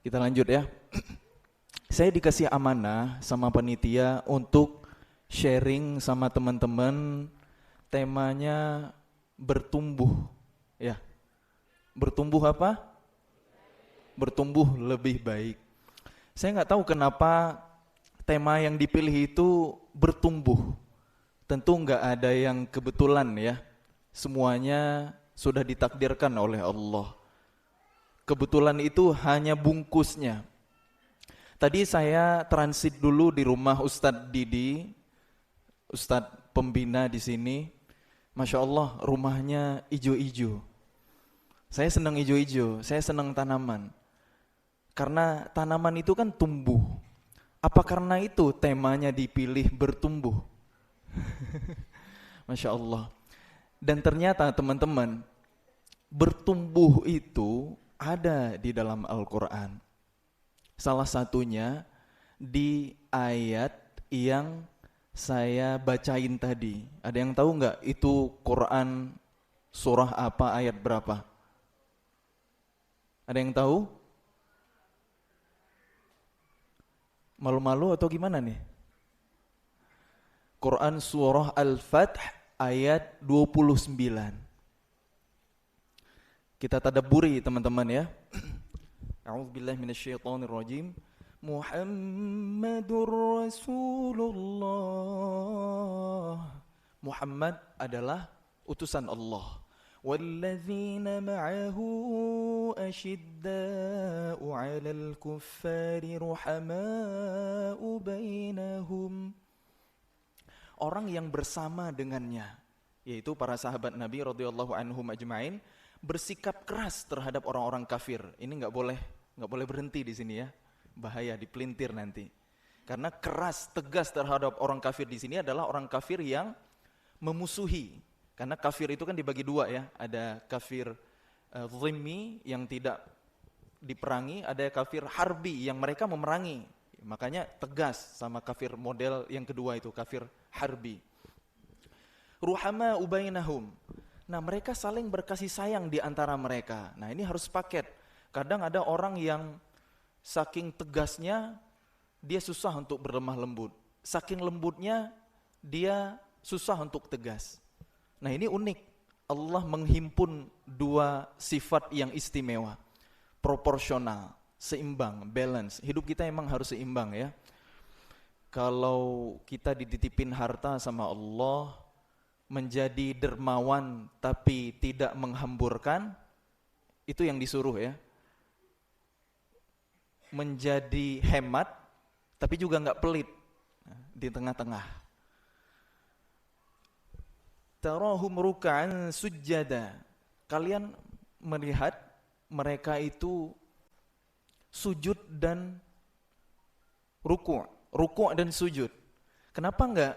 Kita lanjut ya. Saya dikasih amanah sama panitia untuk sharing sama teman-teman, temanya bertumbuh. Ya, bertumbuh apa? Bertumbuh lebih baik. Saya nggak tahu kenapa tema yang dipilih itu bertumbuh. Tentu nggak ada yang kebetulan ya. Semuanya sudah ditakdirkan oleh Allah. Kebetulan itu hanya bungkusnya. Tadi saya transit dulu di rumah Ustadz Didi, Ustadz pembina di sini. Masya Allah, rumahnya ijo-ijo. Saya senang ijo-ijo, saya senang tanaman. Karena tanaman itu kan tumbuh. Apa karena itu temanya dipilih bertumbuh? Masya Allah. Dan ternyata teman-teman, bertumbuh itu ada di dalam Al-Quran. Salah satunya di ayat yang saya bacain tadi. Ada yang tahu nggak itu Quran surah apa, ayat berapa? Ada yang tahu? Malu-malu atau gimana nih? Quran surah Al-Fath ayat 29. Kita tadabburi teman-teman ya. A'udzubillahi minasyaitonirrajim. Muhammadur Rasulullah. Muhammad adalah utusan Allah. Walladzina ma'ahu asyidda'u 'alal kuffari ruhama'u bainahum. Orang yang bersama dengannya, yaitu para sahabat Nabi radhiyallahu anhum ajma'in, bersikap keras terhadap orang-orang kafir. Ini nggak boleh berhenti di sini ya, bahaya dipelintir nanti. Karena keras tegas terhadap orang kafir di sini adalah orang kafir yang memusuhi. Karena kafir itu kan dibagi dua ya, ada kafir dhimmi yang tidak diperangi, ada kafir harbi yang mereka memerangi. Makanya tegas sama kafir model yang kedua itu, kafir harbi. Ruhama ubainahum. Nah, mereka saling berkasih sayang di antara mereka. Nah, ini harus paket. Kadang ada orang yang saking tegasnya dia susah untuk berlemah lembut. Saking lembutnya dia susah untuk tegas. Nah, ini unik. Allah menghimpun dua sifat yang istimewa. Proporsional, seimbang, balance. Hidup kita emang harus seimbang ya. Kalau kita dititipin harta sama Allah, menjadi dermawan tapi tidak menghamburkan, itu yang disuruh ya. Menjadi hemat tapi juga nggak pelit, di tengah-tengah. Tarahum ruk'an sujjada. Kalian melihat mereka itu sujud dan ruku' dan sujud. Kenapa enggak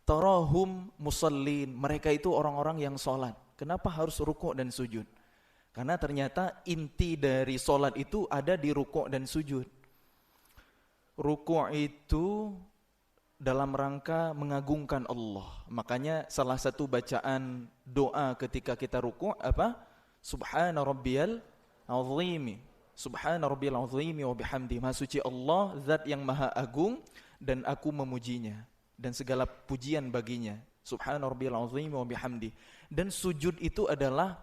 tarahum musallin? Mereka itu orang-orang yang sholat. Kenapa harus ruku' dan sujud? Karena ternyata inti dari sholat itu ada di ruku' dan sujud. Ruku' itu dalam rangka mengagungkan Allah. Makanya salah satu bacaan doa ketika kita ruku' apa? Subhana rabbiyal azimi. Subhana rabbiyal azimi wa bihamdi. Maha suci Allah, zat yang maha agung, dan aku memujinya, dan segala pujian baginya. Subhana rabbiyal azimi wa bihamdi. Dan sujud itu adalah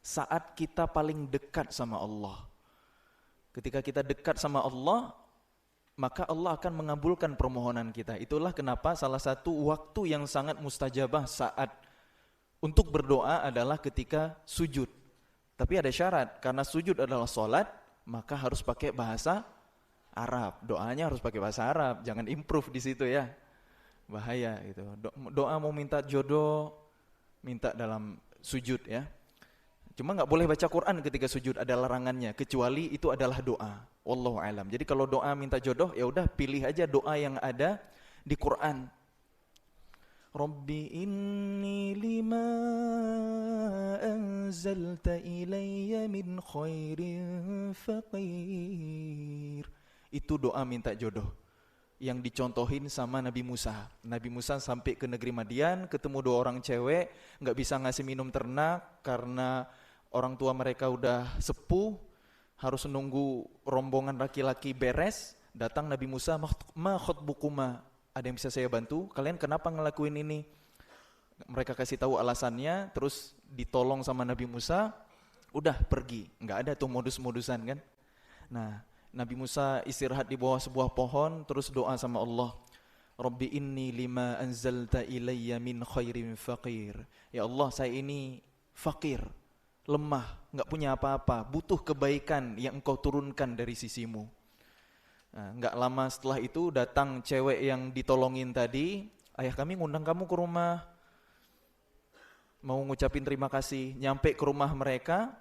saat kita paling dekat sama Allah. Ketika kita dekat sama Allah, maka Allah akan mengabulkan permohonan kita. Itulah kenapa salah satu waktu yang sangat mustajabah saat untuk berdoa adalah ketika sujud. Tapi ada syarat, karena sujud adalah sholat, maka harus pakai bahasa Arab. Doanya harus pakai bahasa Arab, jangan improve di situ ya. Bahaya gitu. Doa mau minta jodoh, minta dalam sujud ya. Cuma nggak boleh baca Quran ketika sujud, ada larangannya, kecuali itu adalah doa. Wallahu alam. Jadi kalau doa minta jodoh, ya udah pilih aja doa yang ada di Quran. Rabbi inni lima anzalta ilayya min khairin faqir. Itu doa minta jodoh yang dicontohin sama Nabi Musa. Nabi Musa sampai ke negeri Madian, ketemu dua orang cewek, nggak bisa ngasih minum ternak karena orang tua mereka udah sepuh, harus nunggu rombongan laki-laki beres, datang Nabi Musa, ma khotbukuma, ada yang bisa saya bantu? Kalian kenapa ngelakuin ini? Mereka kasih tahu alasannya, terus ditolong sama Nabi Musa, udah pergi. Nggak ada tuh modus-modusan kan. Nah, Nabi Musa istirahat di bawah sebuah pohon, terus doa sama Allah. Rabbi inni lima anzalta ilayya min khairin faqir. Ya Allah, saya ini fakir, lemah, nggak punya apa-apa, butuh kebaikan yang engkau turunkan dari sisimu. Nah, nggak lama setelah itu datang cewek yang ditolongin tadi, ayah kami ngundang kamu ke rumah, mau ngucapin terima kasih. Nyampe ke rumah mereka,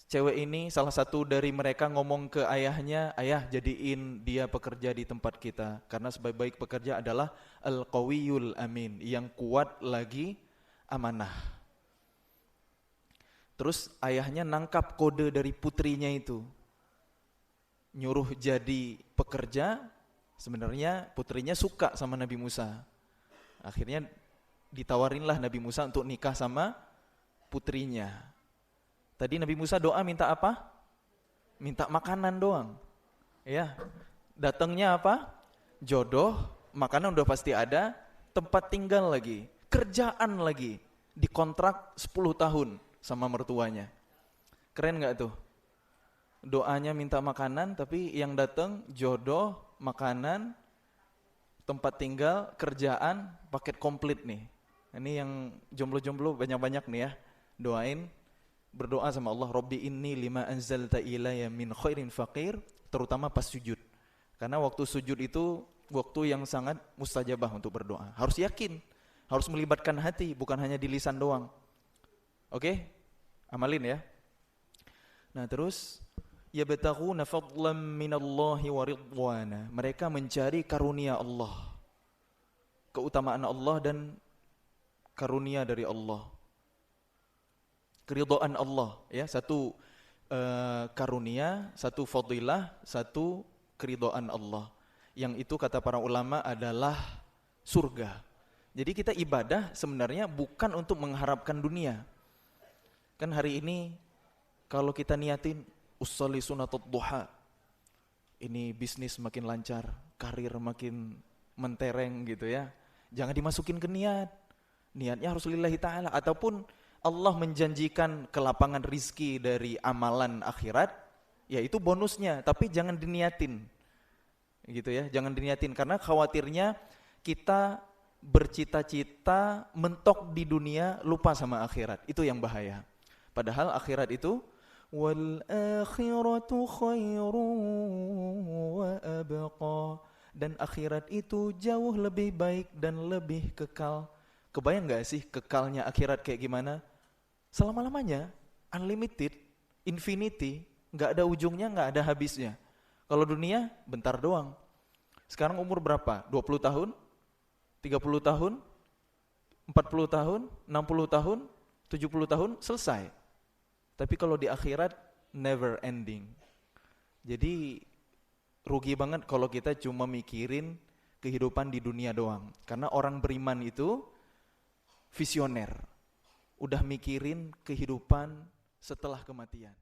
cewek ini salah satu dari mereka ngomong ke ayahnya, ayah jadiin dia pekerja di tempat kita, karena sebaik-baik pekerja adalah al-qawiyul amin, yang kuat lagi amanah. Terus ayahnya nangkap kode dari putrinya itu, nyuruh jadi pekerja. Sebenarnya putrinya suka sama Nabi Musa. Akhirnya ditawarinlah Nabi Musa untuk nikah sama putrinya. Tadi Nabi Musa doa minta apa? Minta makanan doang. Ya, datangnya apa? Jodoh, makanan udah pasti ada, tempat tinggal lagi, kerjaan lagi, dikontrak 10 tahun sama mertuanya. Keren gak tuh? Doanya minta makanan, tapi yang datang jodoh, makanan, tempat tinggal, kerjaan, paket komplit nih. Ini yang jomblo-jomblo banyak-banyak nih ya, doain, berdoa sama Allah, Rabbi inni lima anzalta ilayya min khairin faqir, terutama pas sujud. Karena waktu sujud itu waktu yang sangat mustajabah untuk berdoa. Harus yakin, harus melibatkan hati, bukan hanya di lisan doang. Oke? Amalin ya. Nah, terus yabtaghuna fadlan minallahi wa ridwana. Mereka mencari karunia Allah, keutamaan Allah dan karunia dari Allah, keridhaan Allah ya. Satu karunia, satu fadilah, satu keridhaan Allah. Yang itu kata para ulama adalah surga. Jadi kita ibadah sebenarnya bukan untuk mengharapkan dunia. Kan hari ini kalau kita niatin usolli sunatul duha, ini bisnis makin lancar, karir makin mentereng gitu ya, jangan dimasukin ke niat. Niatnya harus lillahi ta'ala. Ataupun Allah menjanjikan kelapangan rizki dari amalan akhirat, ya itu bonusnya, tapi jangan diniatin gitu ya, jangan diniatin. Karena khawatirnya kita bercita-cita mentok di dunia, lupa sama akhirat. Itu yang bahaya. Padahal akhirat itu wal akhiratu khairun wa abqa, dan akhirat itu jauh lebih baik dan lebih kekal. Kebayang gak sih kekalnya akhirat kayak gimana? Selama-lamanya, unlimited, infinity, gak ada ujungnya, gak ada habisnya. Kalau dunia bentar doang. Sekarang umur berapa? 20 tahun? 30 tahun? 40 tahun? 60 tahun? 70 tahun? Selesai. Tapi kalau di akhirat never ending. Jadi rugi banget kalau kita cuma mikirin kehidupan di dunia doang. Karena orang beriman itu visioner, udah mikirin kehidupan setelah kematian.